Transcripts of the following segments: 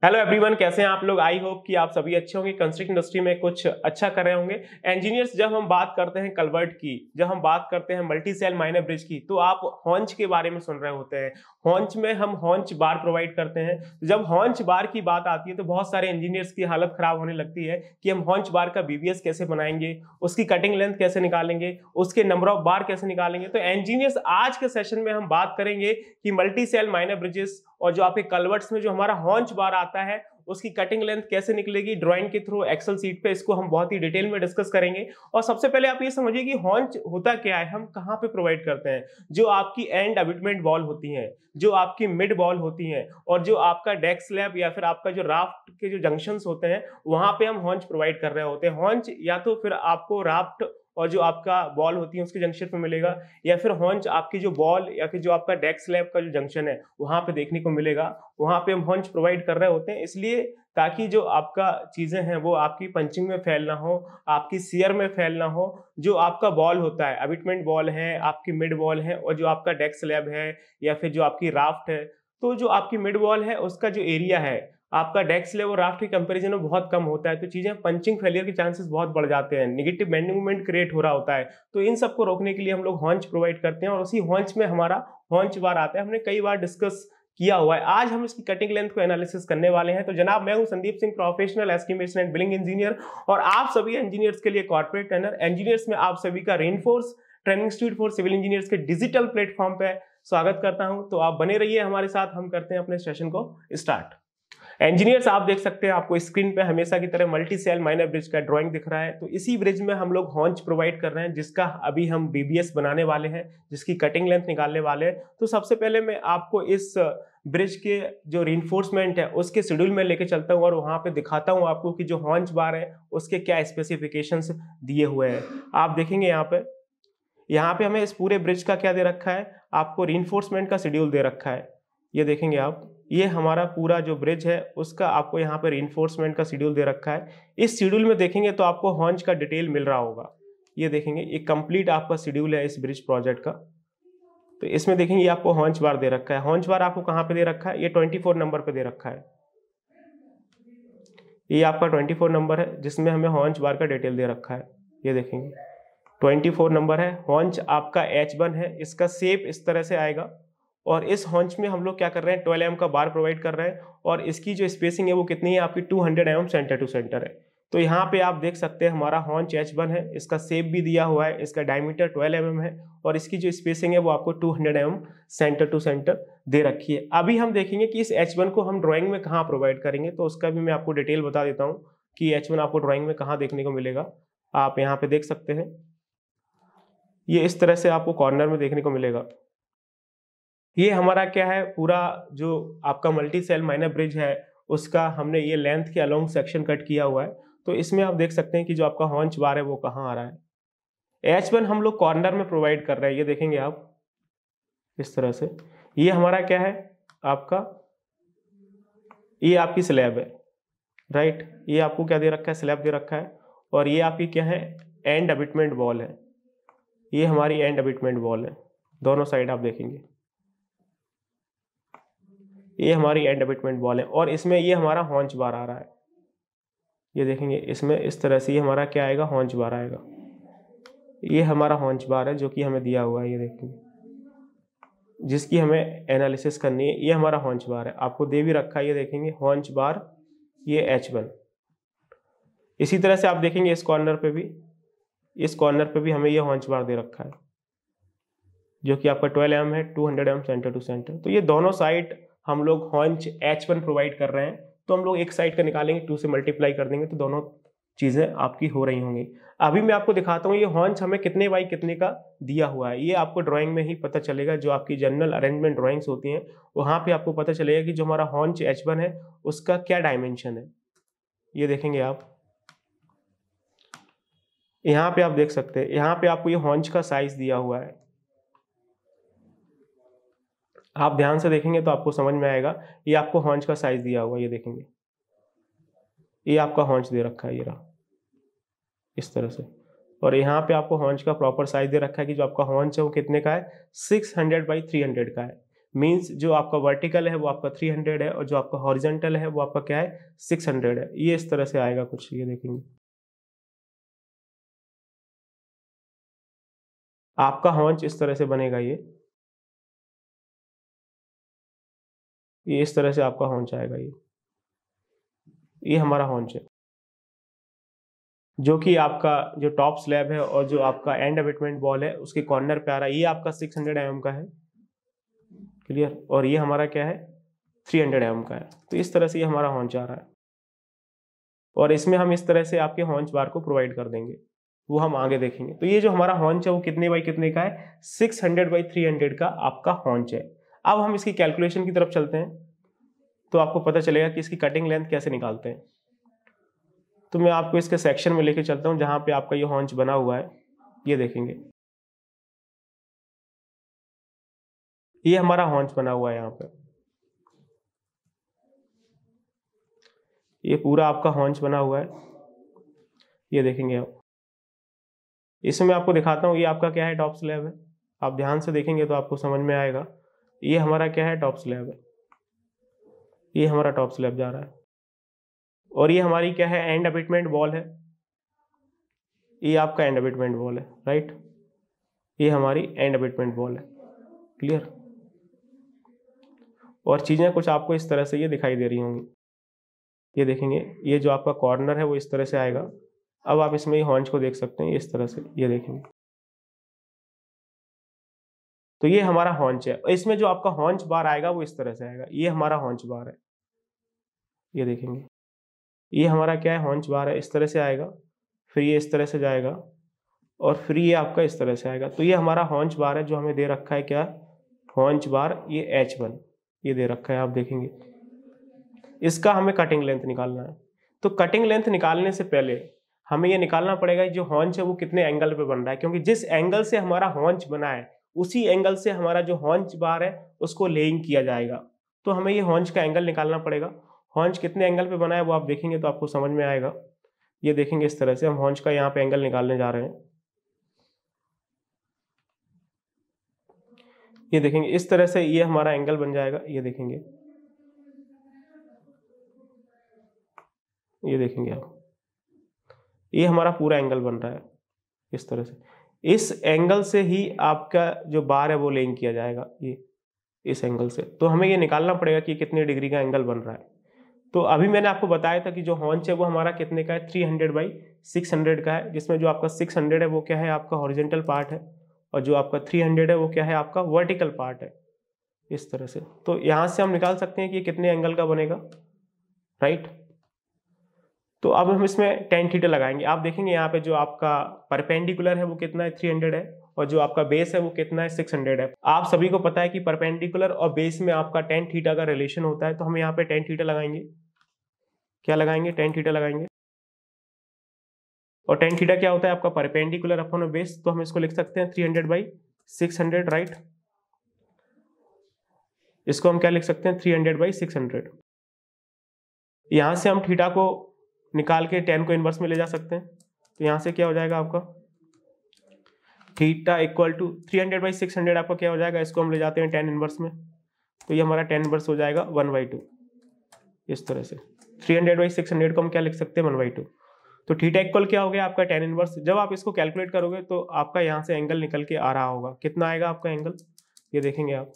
Hello everyone, कैसे हैं आप लोग। आई होप कि आप सभी अच्छे होंगे, कंस्ट्रक्शन इंडस्ट्री में कुछ अच्छा कर रहे होंगे। इंजीनियर्स, जब हम बात करते हैं कलवर्ट की, जब हम बात करते हैं मल्टी सेल माइनर ब्रिज की, तो आप हॉन्च के बारे में सुन रहे होते हैं। हॉन्च में हम हॉन्च बार प्रोवाइड करते हैं। जब हॉन्च बार की बात आती है तो बहुत सारे इंजीनियर्स की हालत खराब होने लगती है कि हम हॉन्च बार का बीबीएस कैसे बनाएंगे, उसकी कटिंग लेंथ कैसे निकालेंगे, उसके नंबर ऑफ बार कैसे निकालेंगे। तो इंजीनियर्स, आज के सेशन में हम बात करेंगे कि मल्टी सेल माइनर ब्रिजेस और जो आपके कलवर्ट्स में जो हमारा हॉन्च बार आता है उसकी कटिंग लेंथ कैसे निकलेगी ड्राइंग के थ्रू एक्सेल सीट पे। इसको हम बहुत ही डिटेल में डिस्कस करेंगे। और सबसे पहले आप ये समझिए कि हॉन्च होता क्या है, हम कहाँ पे प्रोवाइड करते हैं। जो आपकी एंड अबिटमेंट वॉल होती हैं, जो आपकी मिड वॉल होती हैं, और जो आपका डेक स्लैब या फिर आपका जो राफ्ट के जो जंक्शंस होते हैं, वहां पे हम हॉन्च प्रोवाइड कर रहे होते हैं। हॉन्च या तो फिर आपको राफ्ट और जो आपका बॉल होती है उसके जंक्शन पे मिलेगा, या फिर हॉन्च आपकी जो बॉल या फिर जो आपका डेक स्लैब का जो जंक्शन है वहां पे देखने को मिलेगा। वहां पे हम हॉन्च प्रोवाइड कर रहे होते हैं, इसलिए ताकि जो आपका चीजें हैं वो आपकी पंचिंग में फैल ना हो, आपकी सियर में फैल ना हो। जो आपका बॉल होता है, अबिटमेंट बॉल है, आपकी मिड वॉल है, और जो आपका डेक स्लैब है या फिर जो आपकी राफ्ट है, तो जो आपकी मिड वॉल है उसका जो एरिया है आपका डेक स्लैब और राफ्ट के कंपैरिजन में बहुत कम होता है। तो चीजें पंचिंग फेलियर के चांसेस बहुत बढ़ जाते हैं, नेगेटिव बेंडिंग मूवमेंट क्रिएट हो रहा होता है। तो इन सबको रोकने के लिए हम लोग हॉन्च प्रोवाइड करते हैं, और उसी हॉन्च में हमारा हॉन्च बार आता है। हमने कई बार डिस्कस किया हुआ है। आज हम इसकी कटिंग लेंथ को एनालिसिस करने वाले हैं। तो जनाब, मैं हूं Sandeep Singh, professional estimation and billing engineer, और आप सभी इंजीनियर्स के लिए कॉर्पोरेट ट्रेनर। इंजीनियर्स में आप सभी का reinforce training institute for civil engineers के डिजिटल प्लेटफॉर्म पे स्वागत करता हूं। तो आप बने रहिए हमारे साथ, हम करते हैं अपने सेशन को स्टार्ट। इंजीनियर्स, आप देख सकते हैं आपको स्क्रीन पे हमेशा की तरह मल्टी सेल माइनर ब्रिज का ड्राइंग दिख रहा है। तो इसी ब्रिज में हम लोग हॉन्च प्रोवाइड कर रहे हैं, जिसका अभी हम बीबीएस बनाने वाले हैं, जिसकी कटिंग लेंथ निकालने वाले हैं। तो सबसे पहले मैं आपको इस ब्रिज के जो रिइंफोर्समेंट है उसके शेड्यूल में लेके चलता हूँ, और वहां पे दिखाता हूँ आपको कि जो हॉन्च बार है उसके क्या स्पेसिफिकेशंस दिए हुए हैं। आप देखेंगे यहाँ पे हमें इस पूरे ब्रिज का क्या दे रखा है, आपको रिइंफोर्समेंट का शेड्यूल दे रखा है। ये देखेंगे आप, ये हमारा पूरा जो ब्रिज है उसका आपको यहाँ पे रिइंफोर्समेंट का शेड्यूल दे रखा है। इस शेड्यूल में देखेंगे तो आपको हॉन्च का डिटेल मिल रहा होगा। ये देखेंगे, ये कंप्लीट आपका शेड्यूल है इस ब्रिज प्रोजेक्ट का। तो इसमें देखेंगे आपको हॉन्च बार दे रखा है। हॉन्च बार आपको कहाँ पे दे रखा है, ये 24 नंबर पे दे रखा है। ये आपका 24 नंबर है जिसमें हमें हॉन्च बार का डिटेल दे रखा है। ये देखेंगे 24 नंबर है। हॉन्च आपका H1 है, इसका शेप इस तरह से आएगा। और इस हॉन्च में हम लोग क्या कर रहे हैं, 12 mm का बार प्रोवाइड कर रहे हैं, और इसकी जो स्पेसिंग है वो कितनी है आपकी 200 mm सेंटर टू सेंटर है। तो यहाँ पे आप देख सकते हैं हमारा हॉन्च H1 है, इसका शेप भी दिया हुआ है, इसका डायमीटर 12 mm है, और इसकी जो स्पेसिंग है वो आपको 200 mm सेंटर टू सेंटर दे रखी है। अभी हम देखेंगे कि इस H1 को हम ड्राइंग में कहाँ प्रोवाइड करेंगे, तो उसका भी मैं आपको डिटेल बता देता हूँ कि H1 आपको ड्राइंग में कहाँ देखने को मिलेगा। आप यहाँ पे देख सकते हैं, ये इस तरह से आपको कॉर्नर में देखने को मिलेगा। ये हमारा क्या है, पूरा जो आपका मल्टी सेल माइनर ब्रिज है उसका हमने ये लेंथ के अलोंग सेक्शन कट किया हुआ है। तो इसमें आप देख सकते हैं कि जो आपका हॉन्च बार है वो कहाँ आ रहा है। H1 हम लोग कॉर्नर में प्रोवाइड कर रहे हैं, ये देखेंगे आप इस तरह से। ये हमारा क्या है आपका, ये आपकी स्लैब है, राइट। ये आपको क्या दे रखा है, स्लैब दे रखा है। और ये आपकी क्या है, एंड अबिटमेंट वॉल है। ये हमारी एंड अबिटमेंट वॉल है, दोनों साइड आप देखेंगे ये हमारी एंड अबिटमेंट वॉल है। और इसमें ये हमारा हॉन्च बार आ रहा है। ये देखेंगे इसमें इस तरह से ये हमारा क्या आएगा, हॉन्च बार आएगा। ये हमारा हॉन्च बार है जो कि हमें दिया हुआ है, ये देखेंगे जिसकी हमें एनालिसिस करनी है। ये हमारा हॉन्च बार है, आपको दे भी रखा है, ये देखेंगे हॉन्च बार, ये H1। इसी तरह से आप देखेंगे इस कॉर्नर पे भी, इस कॉर्नर पे भी हमें ये हॉन्च बार दे रखा है जो कि आपका 12 mm है, 200 mm सेंटर टू सेंटर। तो ये दोनों साइड हम लोग हॉन्च H1 प्रोवाइड कर रहे हैं। तो हम लोग एक साइड का निकालेंगे, 2 से मल्टीप्लाई कर देंगे तो दोनों चीजें आपकी हो रही होंगी। अभी मैं आपको दिखाता हूँ ये हॉन्च हमें कितने बाई कितने का दिया हुआ है। ये आपको ड्राइंग में ही पता चलेगा, जो आपकी जनरल अरेंजमेंट ड्राइंग्स होती हैं वहां पे आपको पता चलेगा कि जो हमारा हॉन्च H1 है उसका क्या डायमेंशन है। ये देखेंगे आप, यहाँ पे आप देख सकते हैं, यहाँ पे आपको ये हॉन्च का साइज दिया हुआ है। आप ध्यान से देखेंगे तो आपको समझ में आएगा, ये आपको हॉन्च का साइज दिया हुआ है। ये देखेंगे ये आपका हॉन्च दे रखा है, ये रहा इस तरह से। और यहाँ पे आपको हॉन्च का प्रॉपर साइज दे रखा है कि जो आपका हॉन्च है वो कितने का है, 600 बाई 300 का है। मीन्स जो आपका वर्टिकल है वो आपका 300 है और जो आपका हॉरिजॉन्टल है वो आपका क्या है 600 है। ये इस तरह से आएगा कुछ, ये देखेंगे आपका हॉन्च इस तरह से बनेगा। ये इस तरह से आपका हॉन्च आएगा। ये हमारा हॉन्च है, जो कि आपका जो टॉप स्लैब है और जो आपका एंड अबैटमेंट बॉल है उसके कॉर्नर पे आ रहा है। ये आपका 600 mm का है, क्लियर। और ये हमारा क्या है 300 mm का है। तो इस तरह से ये हमारा हॉन्च आ रहा है और इसमें हम इस तरह से आपके हॉन्च बार को प्रोवाइड कर देंगे, वो हम आगे देखेंगे। तो ये जो हमारा हॉन्च है वो कितने बाई कितने का है 600 बाई 300 का आपका हॉन्च है। अब हम इसकी कैलकुलेशन की तरफ चलते हैं तो आपको पता चलेगा कि इसकी कटिंग लेंथ कैसे निकालते हैं। तो मैं आपको इसके सेक्शन में लेके चलता हूं जहां पे आपका ये हॉन्च बना हुआ है। ये देखेंगे ये हमारा हॉन्च बना हुआ है यहाँ पे। ये पूरा आपका हॉन्च बना हुआ है, ये देखेंगे आप। इसमें आपको दिखाता हूँ, ये आपका क्या है टॉप स्लैब है। आप ध्यान से देखेंगे तो आपको समझ में आएगा। ये हमारा क्या है टॉप स्लैब है, ये हमारा टॉप स्लैब जा रहा है। और ये हमारी क्या है एंड अबैटमेंट वॉल है। ये आपका एंड अबैटमेंट वॉल है, राइट। ये हमारी एंड अबैटमेंट वॉल है, क्लियर। और चीजें कुछ आपको इस तरह से ये दिखाई दे रही होंगी। ये देखेंगे ये जो आपका कॉर्नर है वो इस तरह से आएगा। अब आप इसमें हॉन्च को देख सकते हैं इस तरह से, ये देखेंगे। तो ये हमारा हॉन्च है। इसमें जो आपका हॉन्च बार आएगा वो इस तरह से आएगा। ये हमारा हॉन्च बार है, ये देखेंगे। ये हमारा क्या है हॉन्च बार है, इस तरह से आएगा। फिर ये इस तरह से जाएगा और फिर ये आपका इस तरह से आएगा। तो ये हमारा हॉन्च बार है जो हमें दे रखा है क्या हॉन्च बार, ये H1 ये दे रखा है। आप देखेंगे इसका हमें कटिंग लेंथ निकालना है। तो कटिंग लेंथ निकालने से पहले हमें ये निकालना पड़ेगा जो हॉन्च है वो कितने एंगल पे बन रहा है, क्योंकि जिस एंगल से हमारा हॉन्च बना है उसी एंगल से हमारा जो हॉन्च बार है उसको लेइंग किया जाएगा। तो हमें ये हॉन्च का एंगल निकालना पड़ेगा। हॉन्च कितने एंगल पे बना है वो आप देखेंगे तो आपको समझ में आएगा। ये देखेंगे इस तरह से हम हॉन्च का यहाँ पे एंगल निकालने जा रहे हैं। ये देखेंगे इस तरह से ये हमारा एंगल बन जाएगा। ये देखेंगे, ये देखेंगे आप, ये हमारा पूरा एंगल बन रहा है इस तरह से। इस एंगल से ही आपका जो बार है वो लेइंग किया जाएगा, ये इस एंगल से। तो हमें ये निकालना पड़ेगा कि कितने डिग्री का एंगल बन रहा है। तो अभी मैंने आपको बताया था कि जो हॉन्च है वो हमारा कितने का है 300 बाई 600 का है, जिसमें जो आपका 600 है वो क्या है आपका हॉरिजॉन्टल पार्ट है और जो आपका 300 है वो क्या है आपका वर्टिकल पार्ट है, इस तरह से। तो यहाँ से हम निकाल सकते हैं कि ये कितने एंगल का बनेगा, राइट। तो अब हम इसमें tan थीटा लगाएंगे। आप देखेंगे यहाँ पे जो आपका परपेंडिकुलर है वो कितना है 300 है और जो आपका बेस है वो कितना है 600 है। आप सभी को पता है कि परपेंडिकुलर और बेस में आपका tan थीटा का रिलेशन होता है। तो हम यहाँ पे tan थीटा लगाएंगे। क्या लगाएंगे tan थीटा लगाएंगे। और tan थीटा क्या होता है आपका परपेंडिकुलर अपॉन बेस। तो हम इसको लिख सकते हैं 300 बाई 600, राइट। इसको हम क्या लिख सकते हैं 300 बाई 600। यहां से हम थीटा को निकाल के tan को इनवर्स में ले जा सकते हैं। तो यहां से क्या हो जाएगा आपका थीटा इक्वल टू 300 बाई 600 आपका क्या हो जाएगा, इसको हम ले जाते हैं tan इनवर्स में। तो ये हमारा tan इनवर्स हो जाएगा 1/2, इस तरह से। 300 बाई 600 को हम क्या लिख सकते हैं 1/2। तो थीटा इक्वल क्या हो गया आपका tan इनवर्स। जब आप इसको कैलकुलेट करोगे तो आपका यहाँ से एंगल निकल के आ रहा होगा। कितना आएगा आपका एंगल, ये देखेंगे आप।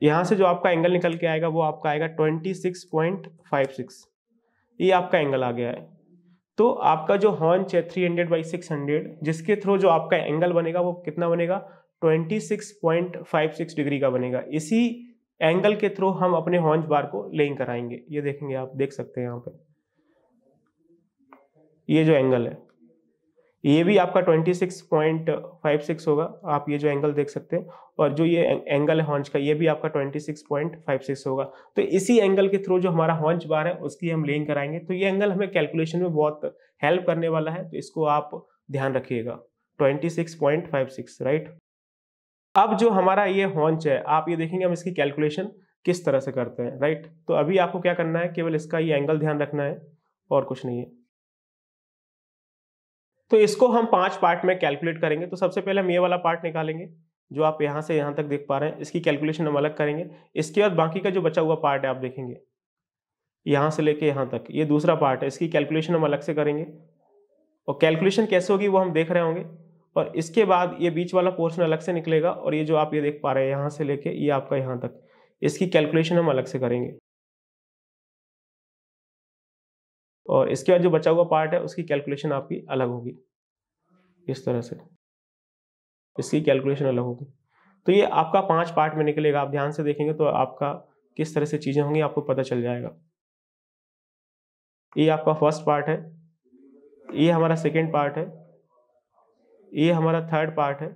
यहाँ से जो आपका एंगल निकल के आएगा वो आपका आएगा 26.56। ये आपका एंगल आ गया है। तो आपका जो हॉन्च है 300 बाई 600 जिसके थ्रू जो आपका एंगल बनेगा वो कितना बनेगा 26.56 डिग्री का बनेगा। इसी एंगल के थ्रू हम अपने हॉन्च बार को लेइंग कराएंगे। ये देखेंगे आप, देख सकते हैं यहाँ पे ये जो एंगल है ये भी आपका 26.56 होगा। आप ये जो एंगल देख सकते हैं और जो ये एंगल है हॉन्च का ये भी आपका 26.56 होगा। तो इसी एंगल के थ्रू जो हमारा हॉन्च बार है उसकी हम लेइंग कराएंगे। तो ये एंगल हमें कैलकुलेशन में बहुत हेल्प करने वाला है, तो इसको आप ध्यान रखिएगा 26.56, राइट। अब जो हमारा ये हॉन्च है आप ये देखेंगे हम इसकी कैलकुलेशन किस तरह से करते हैं, राइट। तो अभी आपको क्या करना है, केवल इसका ये एंगल ध्यान रखना है और कुछ नहीं है। तो इसको हम 5 पार्ट में कैलकुलेट करेंगे। तो सबसे पहले हम ये वाला पार्ट निकालेंगे जो आप यहाँ से यहाँ तक देख पा रहे हैं, इसकी कैलकुलेशन हम अलग करेंगे। इसके बाद बाकी का जो बचा हुआ पार्ट है आप देखेंगे, यहाँ से लेके यहाँ तक, ये दूसरा पार्ट है, इसकी कैलकुलेशन हम अलग से करेंगे। और कैलकुलेशन कैसे होगी वो हम देख रहे होंगे। और इसके बाद ये बीच वाला पोर्शन अलग से निकलेगा, और ये जो आप ये देख पा रहे हैं यहाँ से लेके ये आपका यहाँ तक, इसकी कैलकुलेशन हम अलग से करेंगे। और इसके बाद जो बचा हुआ पार्ट है उसकी कैलकुलेशन आपकी अलग होगी, इस तरह से इसकी कैलकुलेशन अलग होगी। तो ये आपका 5 पार्ट में निकलेगा। आप ध्यान से देखेंगे तो आपका किस तरह से चीजें होंगी आपको पता चल जाएगा। ये आपका फर्स्ट पार्ट है, ये हमारा सेकेंड पार्ट है, ये हमारा थर्ड पार्ट है,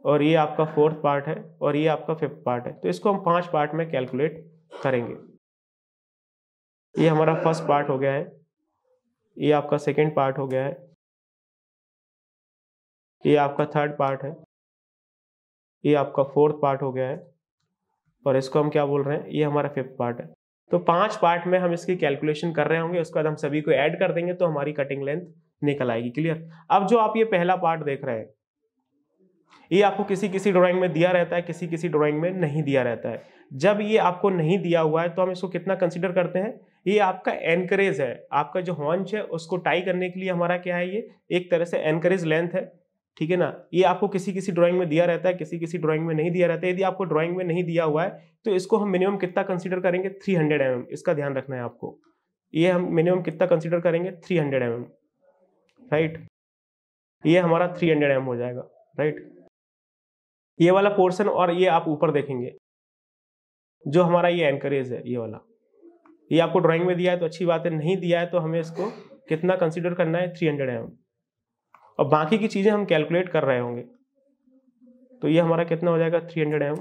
और ये आपका फोर्थ पार्ट है, और ये आपका फिफ्थ पार्ट है। तो इसको हम 5 पार्ट में कैलकुलेट करेंगे। ये हमारा फर्स्ट पार्ट हो गया है, ये आपका सेकेंड पार्ट हो गया है, ये आपका थर्ड पार्ट है, ये आपका फोर्थ पार्ट हो गया है, और इसको हम क्या बोल रहे हैं, ये हमारा फिफ्थ पार्ट है। तो 5 पार्ट में हम इसकी कैलकुलेशन कर रहे होंगे, उसके बाद हम सभी को ऐड कर देंगे तो हमारी कटिंग लेंथ निकल आएगी। क्लियर। अब जो आप ये पहला पार्ट देख रहे हैं, ये आपको किसी किसी ड्राइंग में दिया रहता है, किसी किसी ड्राइंग में नहीं दिया रहता है। जब ये आपको नहीं दिया हुआ है तो हम इसको कितना कंसीडर करते हैं, ये आपका एनकरेज है, आपका जो हॉन्च है उसको टाई करने के लिए हमारा क्या है, ये एक तरह से एनकरेज लेंथ है। ठीक है ना। ये आपको किसी किसी ड्राइंग में दिया रहता है, किसी किसी ड्राइंग में नहीं दिया रहता है। यदि आपको ड्राइंग में नहीं दिया हुआ है तो इसको हम मिनिमम कितना कंसीडर करेंगे, 300 mm। इसका ध्यान रखना है आपको। ये हम मिनिमम कितना कंसीडर करेंगे, 300 mm, राइट। ये हमारा 300 mm हो जाएगा, राइट। ये वाला पोर्शन, और ये आप ऊपर देखेंगे जो हमारा ये एनकरेज है, ये वाला, ये आपको ड्राइंग में दिया है तो अच्छी बात है, नहीं दिया है तो हमें इसको कितना कंसीडर करना है, 300 mm। और बाकी की चीजें हम कैलकुलेट कर रहे होंगे। तो ये हमारा कितना हो जाएगा, 300 mm।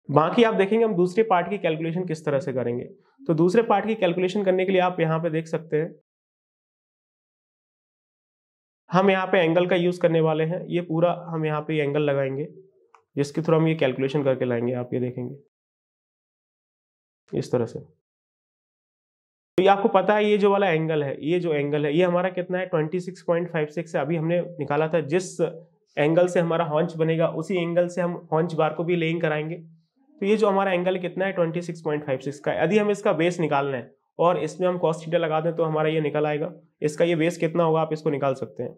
बाकी आप देखेंगे हम दूसरे पार्ट की कैलकुलेशन किस तरह से करेंगे। तो दूसरे पार्ट की कैलकुलेशन करने के लिए आप यहाँ पे देख सकते हैं, हम यहाँ पे एंगल का यूज करने वाले हैं। ये पूरा हम यहाँ पे एंगल लगाएंगे जिसके थ्रू हम ये कैलकुलेशन करके लाएंगे। आप ये देखेंगे इस तरह से। तो ये आपको पता है, ये जो वाला एंगल है, ये जो एंगल है ये हमारा कितना है, 26.56 है। अभी हमने निकाला था। जिस एंगल से हमारा हॉन्च बनेगा उसी एंगल से हम हॉन्च बार को भी लेइंग कराएंगे। तो ये जो हमारा एंगल कितना है, 26.56 का है। यदि हम इसका बेस निकालना है और इसमें हम cos थीटा लगा दें तो हमारा ये निकल आएगा। इसका ये बेस कितना होगा आप इसको निकाल सकते हैं।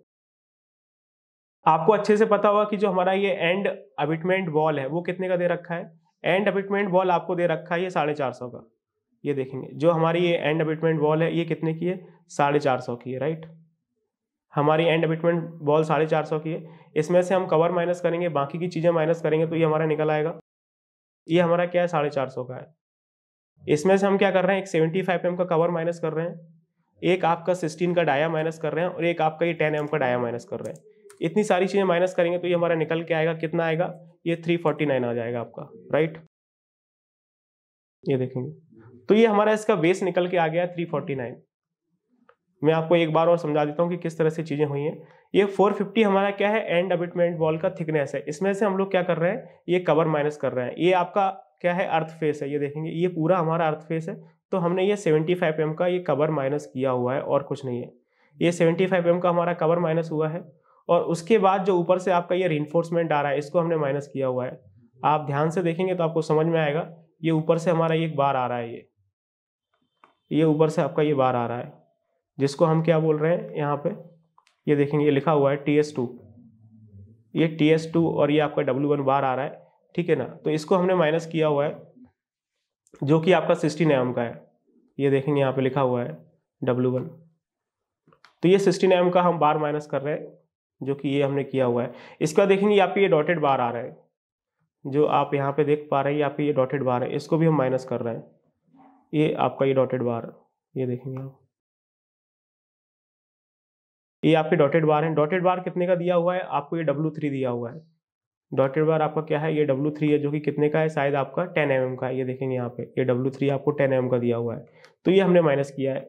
आपको अच्छे से पता होगा कि जो हमारा ये एंड अबिटमेंट वॉल है वो कितने का दे रखा है। एंड अबिटमेंट वॉल आपको दे रखा है ये 450 का। ये देखेंगे जो हमारी ये एंड अबिटमेंट वॉल है ये कितने की है, 450 की है, राइट। हमारी एंड अबिटमेंट वॉल 450 की है। इसमें से हम कवर माइनस करेंगे, बाकी की चीजें माइनस करेंगे तो ये हमारा निकल आएगा। ये हमारा क्या है, 450 का है। इसमें से हम क्या कर रहे हैं, एक 75 mm का कवर माइनस कर रहे हैं, एक आपका 16 का डाया माइनस कर रहे हैं, और एक आपका ये 10 mm का डाया माइनस कर रहे हैं। इतनी सारी चीजें माइनस करेंगे तो ये हमारा निकल के आएगा, कितना आएगा, ये 349 आ जाएगा आपका, राइट। ये देखेंगे तो ये हमारा इसका बेस निकल के आ गया 349। मैं आपको एक बार और समझा देता हूँ कि किस तरह से चीजें हुई हैं। ये 450 हमारा क्या है, एंड अबिटमेंट वॉल का थिकनेस है। इसमें से हम लोग क्या कर रहे हैं, ये कवर माइनस कर रहे हैं। ये आपका क्या है, अर्थ फेस है। ये देखेंगे ये पूरा हमारा अर्थ फेस है। तो हमने ये 75 mm का ये कवर माइनस किया हुआ है और कुछ नहीं है। ये 75 mm का हमारा कवर माइनस हुआ है, और उसके बाद जो ऊपर से आपका ये रिइंफोर्समेंट आ रहा है इसको हमने माइनस किया हुआ है। आप ध्यान से देखेंगे तो आपको समझ में आएगा। ये ऊपर से हमारा एक बार आ रहा है, ये ऊपर से आपका ये बार आ रहा है, जिसको हम क्या बोल रहे हैं यहाँ पे, ये देखेंगे ये लिखा हुआ है TS2। ये TS2 और ये आपका W1 बार आ रहा है, ठीक है ना। तो इसको हमने माइनस किया हुआ है जो कि आपका 16 mm का है। ये देखेंगे यहाँ पे लिखा हुआ है W1। तो ये 16 mm का हम बार माइनस कर रहे हैं, जो कि ये हमने किया हुआ है। इसके बाद देखेंगे यहाँ पे ये डॉटेड बार आ रहा है, जो आप यहाँ पे देख पा रहे हैं। यहाँ पे ये डॉटेड बार है, इसको भी हम माइनस कर रहे हैं। ये आपका ये डॉटेड बार, ये देखेंगे आप, ये आपके डॉटेड बार हैं। डॉटेड बार कितने का दिया हुआ है आपको, ये W3 दिया हुआ है। डॉटेड बार आपका क्या है, ये W3 है, जो कि कितने का है, शायद आपका 10 mm का है। ये देखेंगे यहाँ पे ये W3 आपको 10 mm का दिया हुआ है। तो ये हमने माइनस किया है,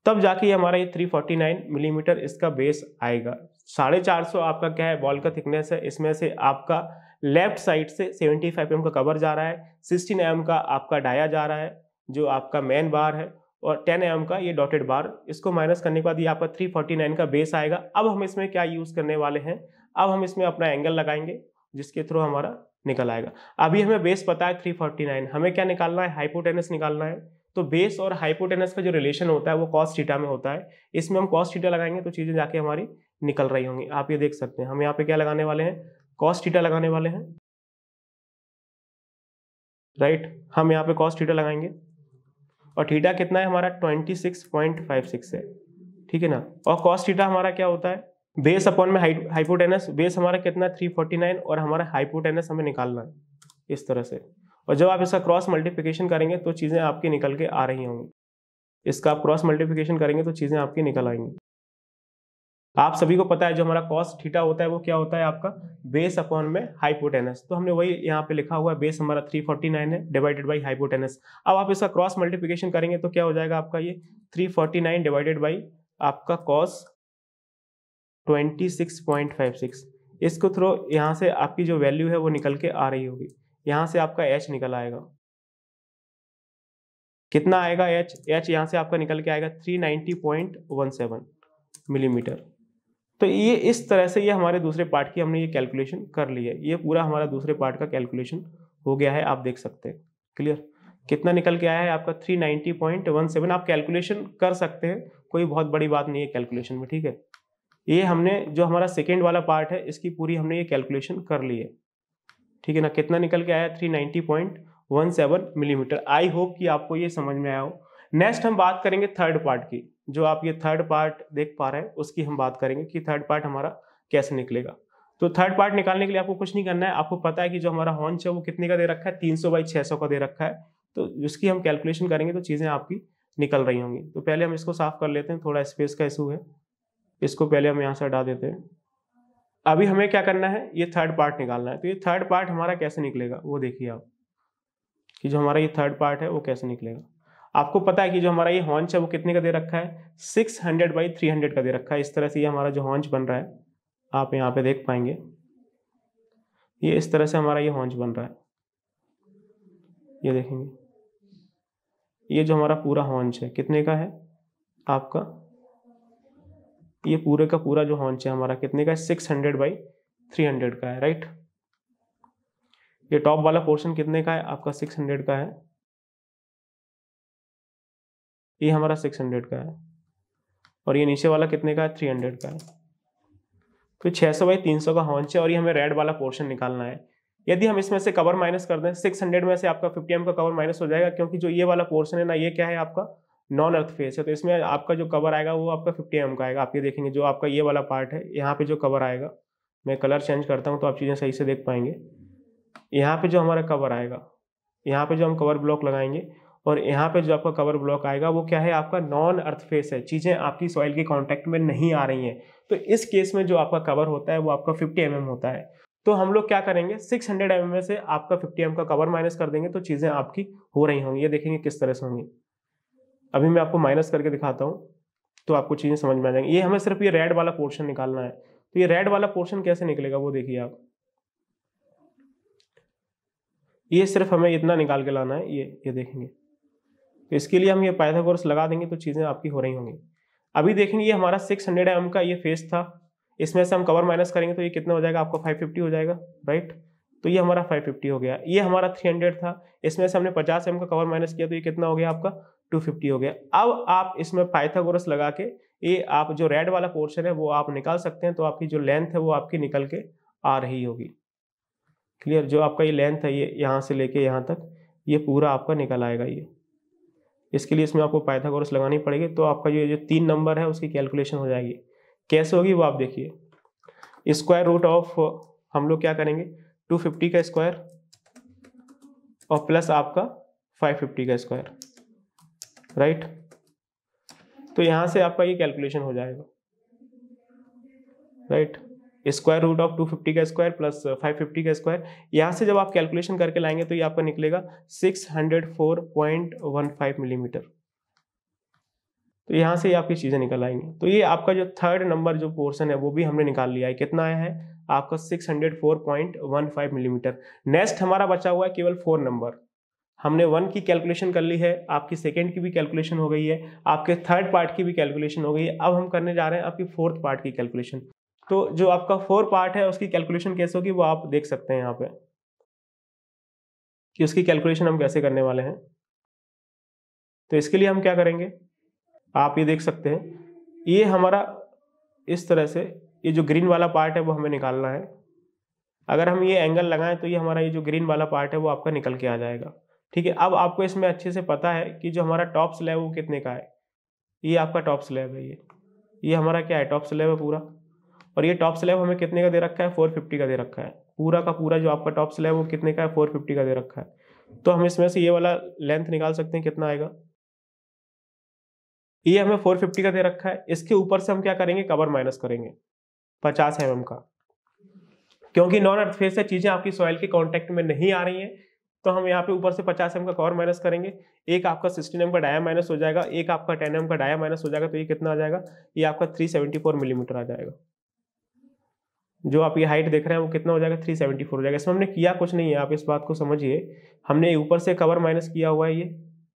तब जाके ये हमारा ये 349 मिलीमीटर इसका बेस आएगा। 450 आपका क्या है, वॉल का थिकनेस है। इसमें से आपका लेफ्ट साइड से 75 mm का कवर जा रहा है, 16 mm का आपका डाया जा रहा है जो आपका मेन बार है, और 10 mm का ये डॉटेड बार, इसको माइनस करने के बाद ये आपका 349 का बेस आएगा। अब हम इसमें क्या यूज करने वाले हैं, अब हम इसमें अपना एंगल लगाएंगे जिसके थ्रू हमारा निकल आएगा। अभी हमें बेस पता है 349, हमें क्या निकालना है, हाइपोटेनस निकालना है। तो बेस और हाइपोटेनस का जो रिलेशन होता है वो कॉस थीटा में होता है, इसमें हम कॉस थीटा लगाएंगे तो चीजें जाके हमारी निकल रही होंगी। आप ये देख सकते हैं हम यहाँ पे क्या लगाने वाले हैं, कॉस थीटा लगाने वाले हैं, राइट। हम यहाँ पे कॉस थीटा लगाएंगे और थीटा कितना है हमारा 26.56 है, ठीक है ना। और कॉस थीटा हमारा क्या होता है, बेस अपॉन में हाइपोटेनस। बेस हमारा कितना 349 और हमारा हाइपोटेनस हमें निकालना है इस तरह से। और जब आप इसका क्रॉस मल्टीप्लिकेशन करेंगे तो चीजें आपकी निकल के आ रही होंगी। इसका आप क्रॉस मल्टीप्लिकेशन करेंगे तो चीजें आपकी निकल आएंगी। आप सभी को पता है जो हमारा कॉस थीटा होता है वो क्या होता है आपका बेस अपॉन में हाइपोटेनस। तो हमने वही यहाँ पे लिखा हुआ है, बेस हमारा 349 है डिवाइडेड बाई हाइपोटेनस। अब आप इसका क्रॉस मल्टीप्लिकेशन करेंगे तो क्या हो जाएगा आपका ये 349 डिवाइडेड बाई आपका कॉस 26.56। इसको थ्रू यहाँ से आपकी जो वैल्यू है वो निकल के आ रही होगी, यहाँ से आपका एच निकल आएगा। कितना आएगा एच, एच यहाँ से आपका निकल के आएगा 390.17 मिलीमीटर। तो ये इस तरह से ये हमारे दूसरे पार्ट की हमने ये कैलकुलेशन कर ली है। ये पूरा हमारा दूसरे पार्ट का कैलकुलेशन हो गया है, आप देख सकते हैं। क्लियर, कितना निकल के आया है आपका 390.17। आप कैलकुलेशन कर सकते हैं, कोई बहुत बड़ी बात नहीं है कैलकुलेशन में, ठीक है। ये हमने जो हमारा सेकेंड वाला पार्ट है इसकी पूरी हमने ये कैलकुलेशन कर ली है, ठीक है ना। कितना निकल के आया 390.17 मिलीमीटर। आई होप कि आपको ये समझ में आया हो। नेक्स्ट हम बात करेंगे थर्ड पार्ट की। जो आप ये थर्ड पार्ट देख पा रहे हैं उसकी हम बात करेंगे कि थर्ड पार्ट हमारा कैसे निकलेगा। तो थर्ड पार्ट निकालने के लिए आपको कुछ नहीं करना है। आपको पता है कि जो हमारा हॉन्च है वो कितने का दे रखा है, 300/600 का दे रखा है। तो उसकी हम कैलकुलेशन करेंगे तो चीजें आपकी निकल रही होंगी। तो पहले हम इसको साफ कर लेते हैं, थोड़ा स्पेस का इशू है, इसको पहले हम यहाँ से हटा देते हैं। अभी हमें क्या करना है, ये थर्ड पार्ट निकालना है। तो ये थर्ड पार्ट हमारा कैसे निकलेगा वो देखिए आप, कि जो हमारा ये थर्ड पार्ट है वो कैसे निकलेगा। आपको पता है कि जो हमारा ये हॉन्च है वो कितने का दे रखा है, 600/300 का दे रखा है। इस तरह से ये हमारा जो हॉन्च बन रहा है आप यहाँ पे देख पाएंगे, ये इस तरह से हमारा ये हॉन्च बन रहा है। ये देखेंगे, ये जो हमारा पूरा हॉन्च है कितने का है आपका, ये पूरे का पूरा जो हॉन्च है हमारा कितने का है, 600/300 का है, राइट। ये टॉप वाला पोर्शन कितने का है आपका, 600 का है। ये हमारा 600 का है और ये नीचे वाला कितने का है, 300 का है। तो 600/300 का हॉन्च है और ये हमें रेड वाला पोर्शन निकालना है। यदि हम इसमें से कवर माइनस कर दें, 600 में से आपका 50 mm का कवर माइनस हो जाएगा, क्योंकि जो ये वाला पोर्शन है ना, ये क्या है आपका नॉन अर्थ फेस है। तो इसमें आपका जो कवर आएगा वो आपका 50 mm का आएगा। आप ये देखेंगे जो आपका ये वाला पार्ट है, यहाँ पे जो कवर आएगा, मैं कलर चेंज करता हूँ तो आप चीज़ें सही से देख पाएंगे। यहाँ पे जो हमारा कवर आएगा, यहाँ पे जो हम कवर ब्लॉक लगाएंगे और यहाँ पे जो आपका कवर ब्लॉक आएगा वो क्या है आपका नॉन अर्थ फेस है। चीज़ें आपकी सॉइल के कांटेक्ट में नहीं आ रही हैं। तो इस केस में जो आपका कवर होता है वो आपका 50 mm होता है। तो हम लोग क्या करेंगे, 600 mm में से आपका 50 mm का कवर माइनस कर देंगे तो चीज़ें आपकी हो रही होंगी। ये देखेंगे किस तरह से होंगी। अभी मैं आपको माइनस करके दिखाता हूँ तो आपको चीज़ें समझ में आ जाएंगी। ये हमें सिर्फ ये रेड वाला पोर्शन निकालना है। तो ये रेड वाला पोर्शन कैसे निकलेगा वो देखिए आप, ये सिर्फ हमें इतना निकाल के लाना है। ये देखेंगे, तो इसके लिए हम ये पाइथागोरस लगा देंगे तो चीज़ें आपकी हो रही होंगी। अभी देखेंगे ये हमारा 600 mm का ये फेस था, इसमें से हम कवर माइनस करेंगे तो ये कितना हो जाएगा आपका 550 हो जाएगा, राइट। तो ये हमारा 550 हो गया। ये हमारा 300 था, इसमें से हमने 50 mm का कवर माइनस किया तो ये कितना हो गया आपका 250 हो गया। अब आप इसमें पाइथागोरस लगा के ये आप जो रेड वाला पोर्शन है वो आप निकाल सकते हैं। तो आपकी जो लेंथ है वो आपकी निकल के आ रही होगी। क्लियर, जो आपका ये लेंथ है ये यहाँ से लेके यहाँ तक ये पूरा आपका निकल आएगा। ये इसके लिए इसमें आपको पाइथागोरस लगानी पड़ेगी। तो आपका ये जो 3 नंबर है उसकी कैलकुलेशन हो जाएगी। कैसे होगी वो आप देखिए। स्क्वायर रूट ऑफ हम लोग क्या करेंगे, 250 का स्क्वायर और प्लस आपका 550 का स्क्वायर, राइट। तो यहाँ से आपका ये कैलकुलेशन हो जाएगा, राइट। स्क्वायर रूट ऑफ 250 का स्क्वायर प्लस 550 का स्क्वायर। यहाँ से जब आप कैलकुलेशन करके लाएंगे तो ये आपका निकलेगा 604.15 मिलीमीटर। तो यहाँ से ये आपकी चीज़ें निकल आएंगी। तो ये आपका जो थर्ड नंबर जो पोर्शन है वो भी हमने निकाल लिया है। कितना आया है आपका 604.15 मिलीमीटर। नेक्स्ट हमारा बचा हुआ है केवल 4 नंबर। हमने 1 की कैलकुलेशन कर ली है, आपकी सेकेंड की भी कैलकुलेशन हो गई है, आपके थर्ड पार्ट की भी कैलकुलेशन हो गई है। अब हम करने जा रहे हैं आपकी फोर्थ पार्ट की कैलकुलेशन। तो जो आपका फोर्थ पार्ट है उसकी कैलकुलेशन कैसे होगी वो आप देख सकते हैं यहाँ पे कि उसकी कैलकुलेशन हम कैसे करने वाले हैं। तो इसके लिए हम क्या करेंगे, आप ये देख सकते हैं, ये हमारा इस तरह से ये जो ग्रीन वाला पार्ट है वो हमें निकालना है। अगर हम ये एंगल लगाएं तो ये हमारा ये जो ग्रीन वाला पार्ट है वो आपका निकल के आ जाएगा। ठीक है, अब आपको इसमें अच्छे से पता है कि जो हमारा टॉप स्लैब वो कितने का है। ये आपका टॉप स्लैब है, ये हमारा क्या है, टॉप स्लैब है पूरा। और ये टॉप स्लैब हमें कितने का दे रखा है, 450 का दे रखा है। पूरा का पूरा जो आपका टॉप स्लैब वो कितने का है, 450 का दे रखा है। तो हम इसमें से ये वाला लेंथ निकाल सकते हैं कितना आएगा। ये हमें 450 का दे रखा है, इसके ऊपर से हम क्या करेंगे, कवर माइनस करेंगे 50 mm का, क्योंकि नॉन अर्थ फेस से चीजें आपकी सॉइल के कांटेक्ट में नहीं आ रही हैं। तो हम यहाँ पे ऊपर से 50 mm का कवर माइनस करेंगे। एक आपका 16 mm का डाया माइनस हो जाएगा, एक आपका 10 mm का डाया माइनस हो जाएगा। तो ये कितना आ जाएगा, ये आपका 374 मिलीमीटर आ जाएगा। जो आप ये हाइट देख रहे हैं वो कितना हो जाएगा, 374 हो जाएगा। इसमें हमने किया कुछ नहीं है, आप इस बात को समझिए। हमने ऊपर से कवर माइनस किया हुआ है,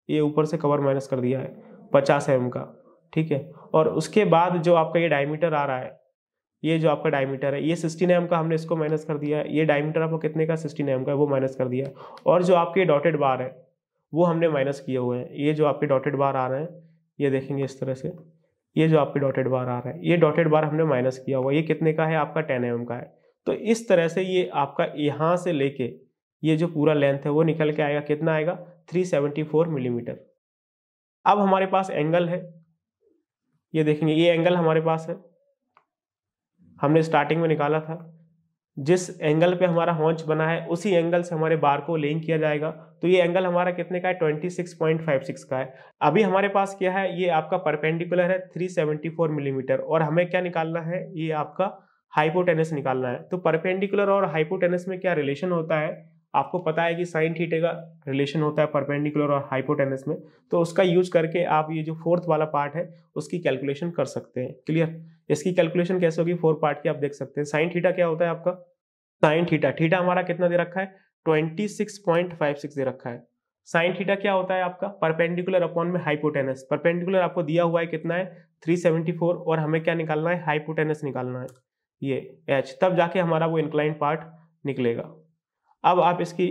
ये ऊपर से कवर माइनस कर दिया है 50 mm का। ठीक है, और उसके बाद जो आपका ये डायमीटर आ रहा है, ये जो आपका डायमीटर है ये 16 mm का, हमने इसको माइनस कर दिया है। ये डायमीटर आपको कितने का, 16 mm का, वो माइनस कर दिया है। और जो आपके डॉटेड बार है वो हमने माइनस किए हुए हैं। ये जो आपके डॉटेड बार आ रहे हैं, ये देखेंगे इस तरह से, ये जो आपके डॉटेड बार आ रहा है, ये डॉटेड बार हमने माइनस किया हुआ है। ये कितने का है, आपका 10 mm का है। तो इस तरह से ये आपका यहाँ से लेके ये जो पूरा लेंथ है वो निकल के आएगा, कितना आएगा, 374 मिलीमीटर। अब हमारे पास एंगल है, ये देखेंगे ये एंगल हमारे पास है, हमने स्टार्टिंग में निकाला था। जिस एंगल पे हमारा हॉन्च बना है उसी एंगल से हमारे बार को लिंक किया जाएगा। तो ये एंगल हमारा कितने का है, 26.56 का है। अभी हमारे पास क्या है, ये आपका परपेंडिकुलर है 374 मिलीमीटर, और हमें क्या निकालना है, ये आपका हाइपोटेनस निकालना है। तो परपेंडिकुलर और हाइपोटेनस में क्या रिलेशन होता है, आपको पता है कि साइन थीटा का रिलेशन होता है परपेंडिकुलर और हाइपोटेनस में। तो उसका यूज करके आप ये जो फोर्थ वाला पार्ट है उसकी कैलकुलेशन कर सकते हैं। क्लियर, इसकी कैलकुलेशन कैसे होगी फोर पार्ट की, आप देख सकते हैं। साइन थीटा क्या होता है आपका, साइन थीटा हमारा कितना दे रखा है, 26.56 दे रखा है। साइन थीटा क्या होता है आपका, परपेंडिकुलर अपॉन में हाइपोटेनस। परपेंडिकुलर आपको दिया हुआ है कितना है, 374, और हमें क्या निकालना है, हाइपोटेनस निकालना है, ये h, तब जाके हमारा वो इंक्लाइंड पार्ट निकलेगा। अब आप इसकी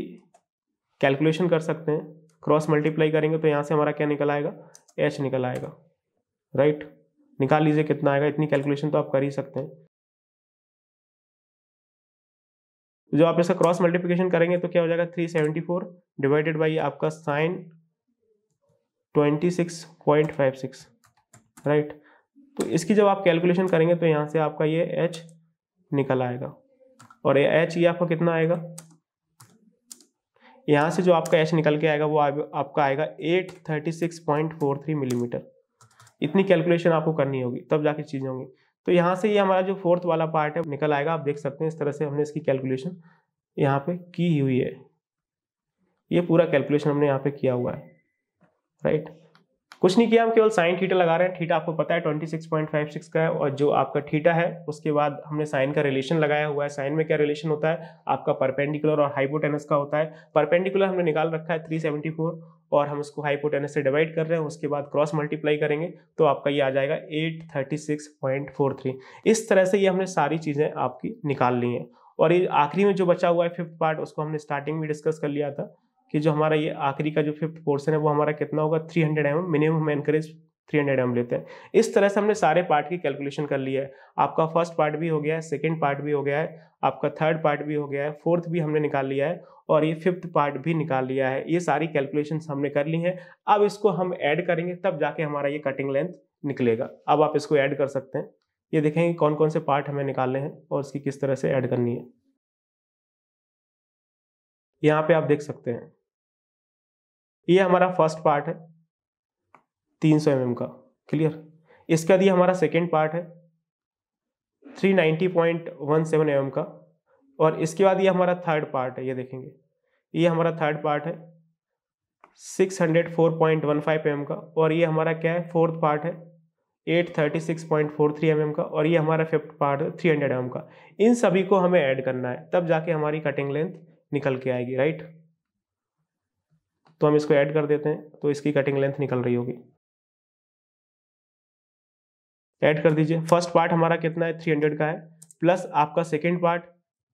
कैलकुलेशन कर सकते हैं, क्रॉस मल्टीप्लाई करेंगे तो यहाँ से हमारा क्या निकल आएगा, h निकल आएगा। राइट, निकाल लीजिए कितना आएगा, इतनी कैलकुलेशन तो आप कर ही सकते हैं। जो आप इसका क्रॉस मल्टीप्लिकेशन करेंगे तो क्या हो जाएगा, 374 डिवाइडेड बाई आपका साइन 26.56। राइट, तो इसकी जब आप कैलकुलेशन करेंगे तो यहाँ से आपका ये h निकल आएगा, और ये h ये आपका कितना आएगा, यहाँ से जो आपका h निकल के आएगा वो आपका आएगा 836.43 मिलीमीटर। इतनी कैलकुलेशन आपको करनी होगी तब जाके चीजें होंगी। तो यहाँ से ये हमारा जो फोर्थ वाला पार्ट है निकल आएगा। आप देख सकते हैं इस तरह से हमने इसकी कैलकुलेशन यहाँ पे की हुई है, ये पूरा कैलकुलेशन हमने यहाँ पे किया हुआ है। राइट, कुछ नहीं किया, हम केवल साइन थीटा लगा रहे हैं। थीटा आपको पता है 26.56 का है, और जो आपका थीटा है उसके बाद हमने साइन का रिलेशन लगाया हुआ है। साइन में क्या रिलेशन होता है आपका, परपेंडिकुलर और हाइपोटेनस का होता है। परपेंडिकुलर हमने निकाल रखा है 374, और हम उसको हाइपोटेनस से डिवाइड कर रहे हैं, उसके बाद क्रॉस मल्टीप्लाई करेंगे तो आपका ये आ जाएगा 836.43। इस तरह से ये हमने सारी चीजें आपकी निकाल ली हैं। और ये आखिरी में जो बचा हुआ है फिफ्थ पार्ट, उसको हमने स्टार्टिंग में डिस्कस कर लिया था कि जो हमारा ये आखिरी का जो फिफ्थ पोर्शन है वो हमारा कितना होगा, 300 mm। मिनिमम एनकरेज 300 mm लेते हैं। इस तरह से हमने सारे पार्ट की कैलकुलेशन कर ली है। आपका फर्स्ट पार्ट भी हो गया है, सेकंड पार्ट भी हो गया है, आपका थर्ड पार्ट भी हो गया है, फोर्थ भी हमने निकाल लिया है, और ये फिफ्थ पार्ट भी निकाल लिया है। ये सारी कैलकुलेशन हमने कर ली है। अब इसको हम ऐड करेंगे तब जाके हमारा ये कटिंग लेंथ निकलेगा। अब आप इसको ऐड कर सकते हैं, ये देखेंगे कौन कौन से पार्ट हमें निकालने हैं और इसकी किस तरह से ऐड करनी है। यहाँ पे आप देख सकते हैं ये हमारा फर्स्ट पार्ट है 300 mm का। क्लियर, इसका दिया हमारा सेकेंड पार्ट है 390.17 mm का, और इसके बाद ये हमारा थर्ड पार्ट है, ये देखेंगे ये हमारा थर्ड पार्ट है 604.15 mm का, और ये हमारा क्या है, फोर्थ पार्ट है 836.43 mm का, और ये हमारा फिफ्थ पार्ट है 300 mm का। इन सभी को हमें ऐड करना है तब जाके हमारी कटिंग लेंथ निकल के आएगी। राइट, तो हम इसको ऐड कर देते हैं, तो इसकी कटिंग लेंथ निकल रही होगी। ऐड कर दीजिए। फर्स्ट पार्ट हमारा कितना है, 300 का है, प्लस आपका सेकेंड पार्ट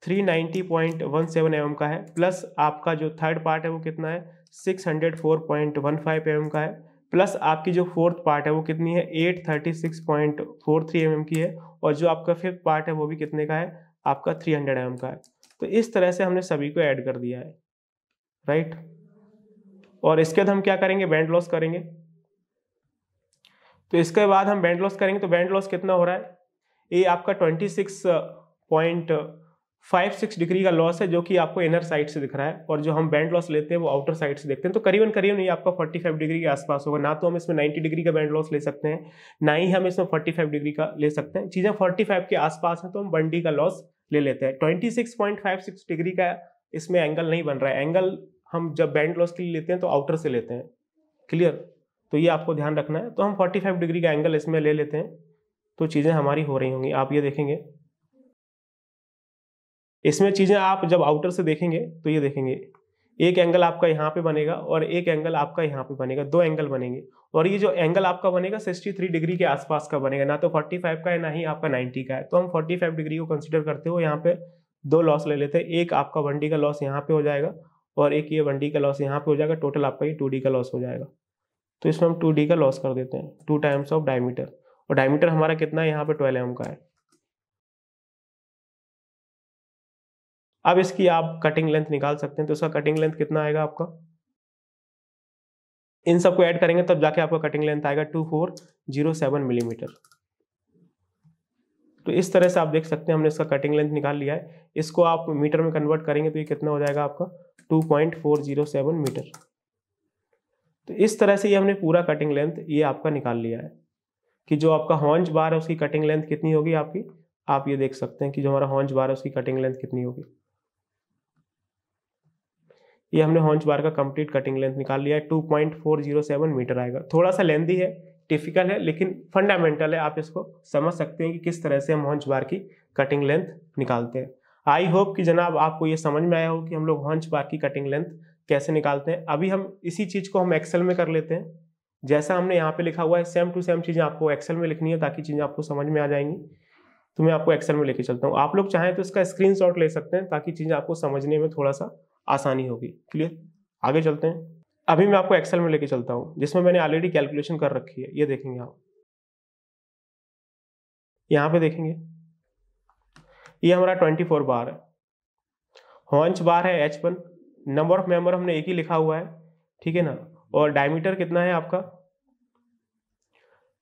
390.17 mm का है, प्लस आपका जो थर्ड पार्ट है वो कितना है, 604.15 mm का है, प्लस आपकी जो फोर्थ पार्ट है वो कितनी है, 836.43 mm की है, और जो आपका फिफ्थ पार्ट है वो भी कितने का है, आपका 300 mm का है। तो इस तरह से हमने सभी को ऐड कर दिया है, राइट। और इसके बाद हम क्या करेंगे, बैंड लॉस करेंगे। तो इसके बाद हम बैंड लॉस करेंगे, तो बैंड लॉस कितना हो रहा है, ये आपका 26.56 डिग्री का लॉस है, जो कि आपको इनर साइड से दिख रहा है, और जो हम बैंड लॉस लेते हैं वो आउटर साइड से देखते हैं। तो करीबन करीबन ये आपका 45 डिग्री के आसपास होगा। ना तो हम इसमें 90 डिग्री का बैंड लॉस ले सकते हैं, ना ही हम इसमें 45 डिग्री का ले सकते हैं। चीज़ें 45 के आसपास हैं तो हम 1D का लॉस ले लेते हैं। 26.56 डिग्री का इसमें एंगल नहीं बन रहा है। एंगल हम जब बैंड लॉस के लिए लेते हैं तो आउटर से लेते हैं, क्लियर। तो ये आपको ध्यान रखना है। तो हम 45 डिग्री का एंगल इसमें ले लेते हैं, तो चीज़ें हमारी हो रही होंगी। आप ये देखेंगे, इसमें चीज़ें आप जब आउटर से देखेंगे तो ये देखेंगे, एक एंगल आपका यहाँ पे बनेगा और एक एंगल आपका यहाँ पे बनेगा, दो एंगल बनेंगे। और ये जो एंगल आपका बनेगा 63 डिग्री के आसपास का बनेगा, ना तो 45 का है ना ही आपका 90 का है। तो हम 45 डिग्री को कंसिडर करते हो यहाँ पे दो लॉस ले लेते हैं। एक आपका 1D का लॉस यहाँ पे हो जाएगा और एक ये 1D का लॉस यहाँ पे हो जाएगा। टोटल आपका ये 2D का लॉस हो जाएगा। तो इसमें हम 2D का लॉस कर देते हैं, 2 टाइम्स ऑफ डायमीटर। और डायमीटर हमारा कितना है, यहाँ पे 12 mm का है। अब इसकी आप कटिंग लेंथ निकाल सकते हैं। तो इसका कटिंग लेंथ कितना आएगा आपका, इन सबको ऐड करेंगे तब जाके आपका कटिंग लेंथ आएगा 2407 मिलीमीटर। तो इस तरह से आप देख सकते हैं हमने इसका कटिंग लेंथ निकाल लिया है। इसको आप मीटर में कन्वर्ट करेंगे तो ये कितना हो जाएगा आपका 2.407 मीटर। तो इस तरह से ये हमने पूरा कटिंग लेंथ ये आपका निकाल लिया है कि जो आपका हॉन्च बार है उसकी कटिंग लेंथ कितनी होगी आपकी। आप ये देख सकते हैं कि जो हमारा हॉन्च बार है उसकी कटिंग लेंथ कितनी होगी। ये हमने हॉन्च बार का कंप्लीट कटिंग लेंथ निकाल लिया है, 2.407 मीटर आएगा। थोड़ा सा लेंथी है, टिपिकल है, लेकिन फंडामेंटल है। आप इसको समझ सकते हैं कि किस तरह से हम हॉन्च बार की कटिंग लेंथ निकालते हैं। आई होप कि जनाब आपको ये समझ में आया हो कि हम लोग हॉन्च बार की कटिंग लेंथ कैसे निकालते हैं। अभी हम इसी चीज़ को हम एक्सेल में कर लेते हैं। जैसा हमने यहाँ पे लिखा हुआ है सेम टू सेम चीज़ें आपको एक्सेल में लिखनी है ताकि चीज़ें आपको समझ में आ जाएंगी। तो मैं आपको एक्सेल में लेके चलता हूँ। आप लोग चाहें तो इसका स्क्रीनशॉट ले सकते हैं ताकि चीज़ें आपको समझने में थोड़ा सा आसानी होगी। क्लियर, आगे चलते हैं। अभी मैं आपको एक्सेल में लेके चलता हूँ जिसमें मैंने ऑलरेडी कैलकुलेशन कर रखी है। ये देखेंगे आप, यहाँ पे देखेंगे ये हमारा 24 बार है, हॉन्च बार है H1, नंबर ऑफ मेंबर हमने एक ही लिखा हुआ है, ठीक है ना। और डायमीटर कितना है आपका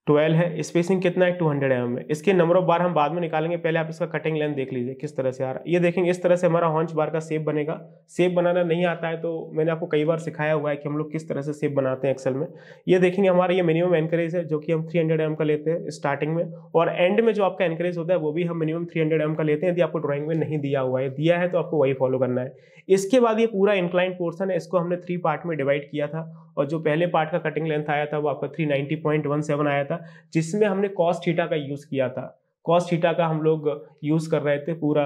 12 है, स्पेसिंग कितना है 200 mm है। इसके नंबर ऑफ बार हम बाद में निकालेंगे, पहले आप इसका कटिंग लेंथ देख लीजिए किस तरह से आ रहा है। ये देखेंगे इस तरह से हमारा हॉन्च बार का शेप बनेगा। शेप बनाना नहीं आता है तो मैंने आपको कई बार सिखाया हुआ है कि हम लोग किस तरह से शेप बनाते हैं एक्सेल में। ये देखेंगे हमारा ये मिनिमम एनकरेज है जो कि हम 300 mm का लेते हैं स्टार्टिंग में, और एंड में जो आपका एनकरेज होता है वो भी हम मिनिमम 300 mm का लेते हैं। यदि आपको ड्राइंग में नहीं दिया हुआ है, दिया है तो आपको वही फॉलो करना है। इसके बाद ये पूरा इंक्लाइन पोर्शन है, इसको हमने 3 पार्ट में डिवाइड किया था, और जो पहले पार्ट का कटिंग लेंथ आया था वो आपका 390.17 आया था, जिसमें हमने कॉस थीटा का यूज किया था। कॉस थीटा का हम लोग यूज कर रहे थे पूरा।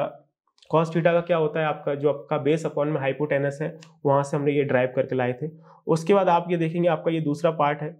कॉस थीटा का क्या होता है, आपका जो आपका बेस अपॉन में हाइपोटेनस है वहां से हमने ये ड्राइव करके लाए थे। उसके बाद आप ये देखेंगे आपका ये दूसरा पार्ट है।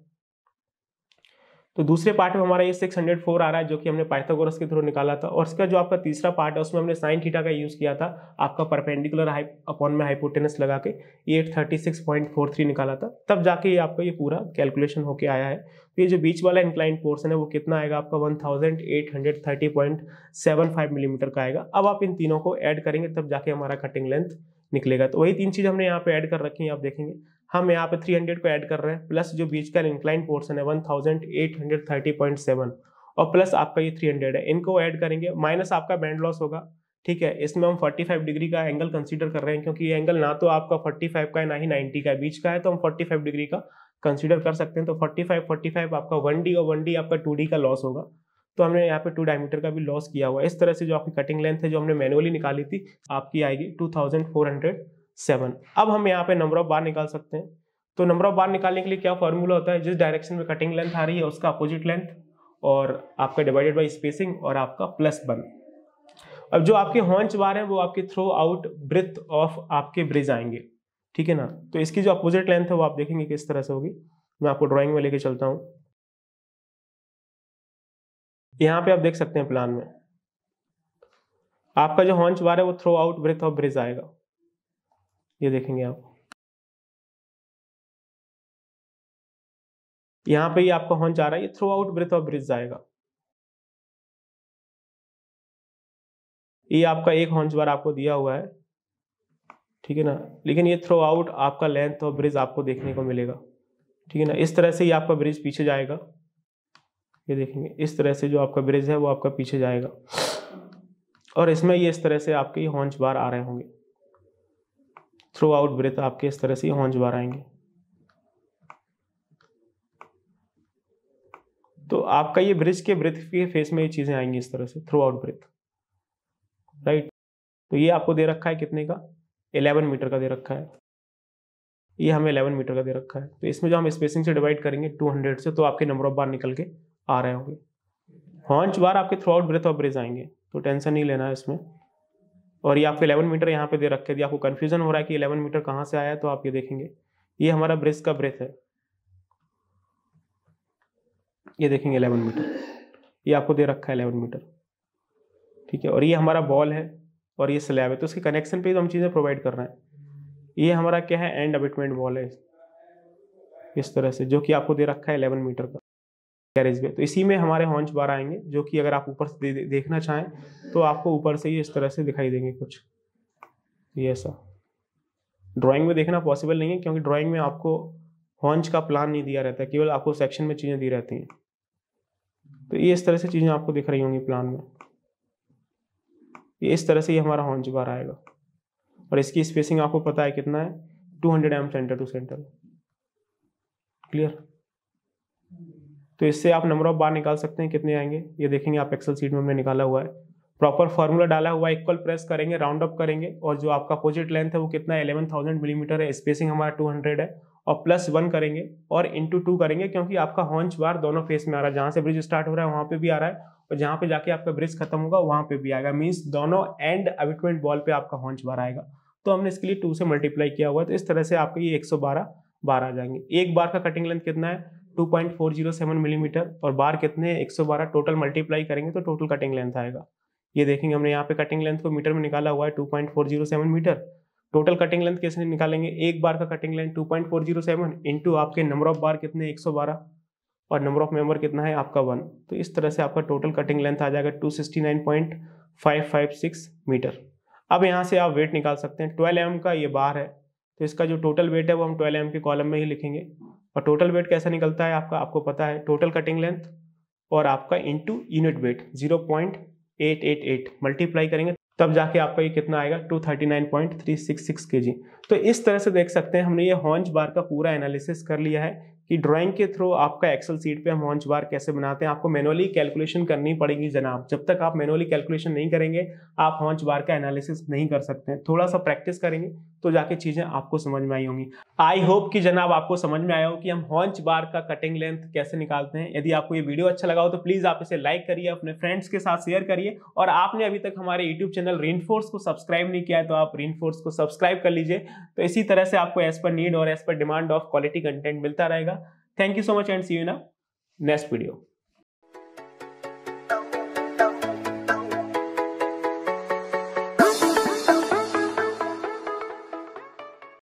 तो दूसरे पार्ट में हमारा ये 604 आ रहा है जो कि हमने पाइथागोरस के थ्रू निकाला था। और इसका जो आपका तीसरा पार्ट है उसमें हमने साइन थीटा का यूज किया था, आपका परपेंडिकुलर अपॉन में हाइपोटेनस लगा के 836.43 निकाला था। तब जाके ये आपका ये पूरा कैलकुलेशन होके आया है। तो ये जो बीच वाला इंक्लाइन पोर्शन है वो कितना आएगा आपका 1830.75 मिलीमीटर का आएगा। अब आप इन तीनों को ऐड करेंगे तब जाके हमारा कटिंग लेंथ निकलेगा। तो वही 3 चीज हमने यहाँ पे ऐड कर रखी है। आप देखेंगे हम यहाँ पे 300 को ऐड कर रहे हैं, प्लस जो बीच का इंक्लाइन पोर्शन है 1830.7 और प्लस आपका ये 300 है, इनको ऐड करेंगे, माइनस आपका बैंड लॉस होगा। ठीक है, इसमें हम 45 डिग्री का एंगल कंसीडर कर रहे हैं क्योंकि ये एंगल ना तो आपका 45 का है ना ही 90 का है, बीच का है, तो हम 45 डिग्री का कंसीडर कर सकते हैं। तो 45 आपका 1D और 1D आपका 2D का लॉस होगा। तो हमने यहाँ पे 2 डायमीटर का भी लॉस किया हुआ है। इस तरह से जो आपकी कटिंग लेंथ है जो हमने मैनुअली निकाली थी आपकी आएगी 2407। अब हम यहाँ पे नंबर ऑफ बार निकाल सकते हैं। तो नंबर ऑफ बार निकालने के लिए क्या फॉर्मूला होता है, जिस डायरेक्शन में कटिंग लेंथ आ रही है उसका अपोजिट लेंथ और आपका डिवाइडेड बाई स्पेसिंग और आपका +1। अब जो आपके हॉन्च बार है वो आपके थ्रू आउट ब्रेथ ऑफ आपके ब्रिज आएंगे। ठीक है ना। तो इसकी जो अपोजिट लेंथ है वो आप देखेंगे किस तरह से होगी। मैं आपको ड्राइंग में लेके चलता हूं। यहाँ पे आप देख सकते हैं प्लान में आपका जो हॉन्च बार है वो throughout breadth of bridge आएगा। ये देखेंगे आप, यहाँ पे ये आपका हॉन्च आ रहा है, ये throughout breadth of bridge आएगा। ये आपका एक हॉन्च बार आपको दिया हुआ है, ठीक है ना, लेकिन ये थ्रू आउट आपका लेंथ ऑफ ब्रिज आपको देखने को मिलेगा, ठीक है ना। इस तरह से ये आपका ब्रिज पीछे जाएगा। ये देखेंगे इस तरह से जो आपका ब्रिज है वो आपका पीछे जाएगा, और इसमें ये इस तरह से आपके हॉन्च बार आ रहे होंगे। थ्रू आउट ब्रेथ आपके इस तरह से हॉन्च बार आएंगे। तो आपका ये ब्रिज के ब्रेथ के फेस में ये चीजें आएंगी इस तरह से थ्रू आउट ब्रेथ, राइट। तो ये आपको दे रखा है कितने का, 11 मीटर का दे रखा है। ये हमें 11 मीटर का दे रखा है। तो इसमें जो हम स्पेसिंग से डिवाइड करेंगे 200 से, तो आपके नंबर ऑफ बार निकल के आ रहे होंगे। हॉन्च बार आपके throughout breadth of bridge आएंगे, तो टेंशन नहीं लेना है इसमें। और ये आपके 11 मीटर यहाँ पे दे रखे थे। आपको कंफ्यूजन हो रहा है कि 11 मीटर कहाँ से आया है, तो आप ये देखेंगे ये हमारा ब्रिज का ब्रेथ है। ये देखेंगे 11 मीटर, ये आपको दे रखा है 11 मीटर, ठीक है। और ये हमारा बॉल है और ये स्लैब है, तो उसके कनेक्शन पे हम चीज़ें प्रोवाइड कर रहे हैं। ये हमारा क्या है, एंड अबिटमेंट बॉल है इस तरह से, जो कि आपको दे रखा है 11 मीटर का कैरेज वे। तो इसी में हमारे हॉन्च बार आएंगे, जो कि अगर आप ऊपर से देखना चाहें तो आपको ऊपर से ये इस तरह से दिखाई देंगे कुछ ये ऐसा। ड्राइंग में देखना पॉसिबल नहीं है, क्योंकि ड्राइंग में आपको हॉन्च का प्लान नहीं दिया रहता है, केवल आपको सेक्शन में चीज़ें दी रहती हैं। तो ये इस तरह से चीज़ें आपको दिख रही होंगी प्लान में। ये इस तरह से ये हमारा हॉन्च बार आएगा, और इसकी स्पेसिंग आपको पता है कितना है, 200 mm centre to centre. Clear. तो इससे आप नंबर ऑफ बार निकाल सकते हैं कितने आएंगे, ये देखेंगे आप एक्सेल सीट में हमने निकाला हुआ है, प्रॉपर फॉर्मूला डाला हुआ है। इक्वल प्रेस करेंगे, राउंड अप करेंगे, और जो आपका अपोजिट लेंथ है वो कितना है, 11,000 मिलीमीटर है। स्पेसिंग हमारा 200 है, और +1 करेंगे और इंटू 2 करेंगे, क्योंकि आपका हॉन्च बार दोनों फेस में आ रहा है। जहां से ब्रिज स्टार्ट हो रहा है वहां पे भी आ रहा है, और जहां पे जाके आपका ब्रिज खत्म होगा वहां पे भी आएगा। मीन्स दोनों एंड अबिटमेंट बॉल पे आपका हॉन्च बार आएगा। तो हमने इसके लिए 2 से मल्टीप्लाई किया हुआ है। तो इस तरह से आपका ये 112 बार आ जाएंगे। एक बार का कटिंग लेंथ कितना है, 2.407 मिलीमीटर, और बार कितने 112। टोटल मल्टीप्लाई करेंगे तो टोटल कटिंग लेंथ आएगा। ये देखेंगे हमने यहाँ पे कटिंग लेंथ को मीटर में निकाला हुआ है 2.407 मीटर। टोटल कटिंग लेंथ कैसे निकालेंगे, एक बार का कटिंग लेंथ 2.407 इंटू आपके नंबर ऑफ बार कितने 112, और नंबर ऑफ मेंबर कितना है आपका 1। तो इस तरह से आपका टोटल कटिंग लेंथ आ जाएगा 269.556 मीटर। अब यहाँ से आप वेट निकाल सकते हैं। 12 mm का ये बार है, तो इसका जो टोटल वेट है वो हम 12 mm के कॉलम में ही लिखेंगे। और टोटल वेट कैसा निकलता है आपका, आपको पता है, टोटल कटिंग लेंथ और आपका इंटू यूनिट वेट 0.888 मल्टीप्लाई करेंगे, तब जाके आपका ये कितना आएगा 239.366 kg। तो इस तरह से देख सकते हैं हमने ये हॉन्च बार का पूरा एनालिसिस कर लिया है कि ड्राइंग के थ्रू आपका एक्सेल सीट पे हम हॉन्च बार कैसे बनाते हैं। आपको मैनुअली कैलकुलेशन करनी पड़ेगी जनाब। जब तक आप मैनुअली कैलकुलेशन नहीं करेंगे आप हॉन्च बार का एनालिसिस नहीं कर सकते हैं। थोड़ा सा प्रैक्टिस करेंगे तो जाके चीजें आपको समझ में आई होंगी। आई होप कि जनाब आपको समझ में आया हो कि हम हॉन्च बार का कटिंग लेंथ कैसे निकालते हैं। यदि आपको ये वीडियो अच्छा लगा हो तो प्लीज आप इसे लाइक करिए, अपने फ्रेंड्स के साथ शेयर करिए, और आपने अभी तक हमारे यूट्यूब चैनल रेनफोर्स को सब्सक्राइब नहीं किया है तो आप रेनफोर्स को सब्सक्राइब कर लीजिए। तो इसी तरह से आपको एज पर नीड और as per demand of quality content मिलता रहेगा। Thank you so much and see you in a next video.